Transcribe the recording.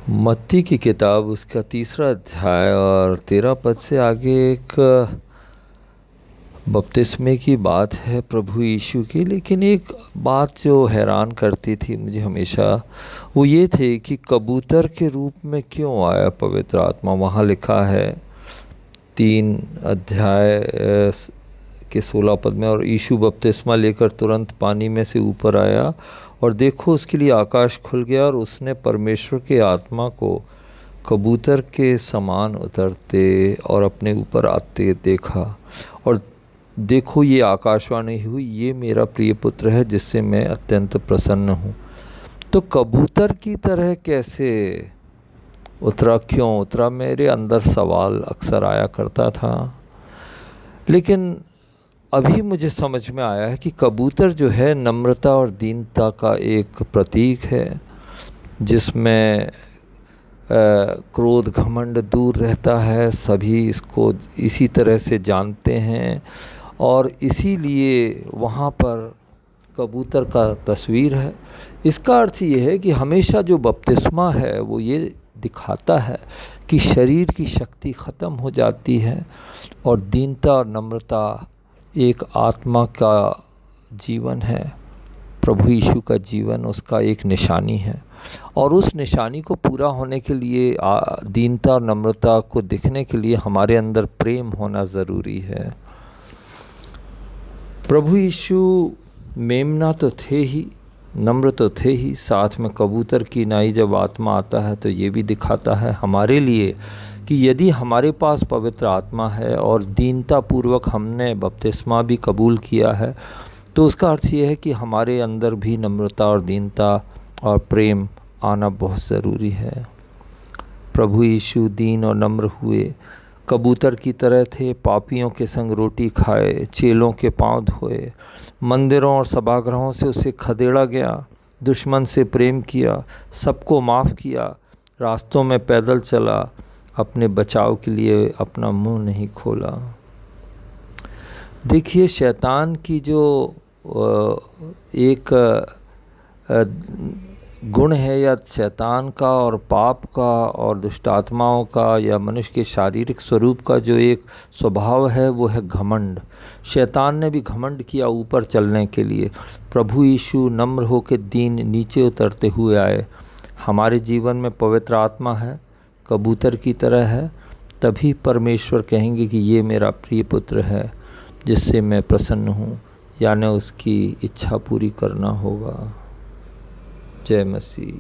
मत्ती की किताब उसका 3रा अध्याय और 13 पद से आगे एक बपतिस्मे की बात है प्रभु यीशु की। लेकिन एक बात जो हैरान करती थी मुझे हमेशा, वो ये थे कि कबूतर के रूप में क्यों आया पवित्र आत्मा। वहाँ लिखा है 3 अध्याय के 16 पद में, और यीशु बपतिस्मा लेकर तुरंत पानी में से ऊपर आया और देखो उसके लिए आकाश खुल गया और उसने परमेश्वर के आत्मा को कबूतर के समान उतरते और अपने ऊपर आते देखा। और देखो ये आकाशवाणी हुई, ये मेरा प्रिय पुत्र है जिससे मैं अत्यंत प्रसन्न हूँ। तो कबूतर की तरह कैसे उतरा, क्यों उतरा, मेरे अंदर सवाल अक्सर आया करता था। लेकिन अभी मुझे समझ में आया है कि कबूतर जो है नम्रता और दीनता का एक प्रतीक है, जिसमें क्रोध घमंड दूर रहता है। सभी इसको इसी तरह से जानते हैं और इसीलिए वहाँ पर कबूतर का तस्वीर है। इसका अर्थ ये है कि हमेशा जो बपतिस्मा है वो ये दिखाता है कि शरीर की शक्ति ख़त्म हो जाती है और दीनता और नम्रता एक आत्मा का जीवन है। प्रभु यीशु का जीवन उसका एक निशानी है और उस निशानी को पूरा होने के लिए दीनता और नम्रता को दिखने के लिए हमारे अंदर प्रेम होना ज़रूरी है। प्रभु यीशु मेमना तो थे ही, नम्र तो थे ही, साथ में कबूतर की नाई जब आत्मा आता है तो ये भी दिखाता है हमारे लिए कि यदि हमारे पास पवित्र आत्मा है और दीनता पूर्वक हमने बपतिस्मा भी कबूल किया है, तो उसका अर्थ ये है कि हमारे अंदर भी नम्रता और दीनता और प्रेम आना बहुत ज़रूरी है। प्रभु यीशु दीन और नम्र हुए, कबूतर की तरह थे, पापियों के संग रोटी खाए, चेलों के पांव धोए, मंदिरों और सभागृहों से उसे खदेड़ा गया, दुश्मन से प्रेम किया, सबको माफ़ किया, रास्तों में पैदल चला, अपने बचाव के लिए अपना मुंह नहीं खोला। देखिए शैतान की जो एक गुण है, या शैतान का और पाप का और दुष्ट आत्माओं का या मनुष्य के शारीरिक स्वरूप का जो एक स्वभाव है वो है घमंड। शैतान ने भी घमंड किया ऊपर चलने के लिए। प्रभु यीशु नम्र होकर दीन नीचे उतरते हुए आए। हमारे जीवन में पवित्र आत्मा है, कबूतर की तरह है, तभी परमेश्वर कहेंगे कि ये मेरा प्रिय पुत्र है जिससे मैं प्रसन्न हूँ, यानी उसकी इच्छा पूरी करना होगा। जय मसीह।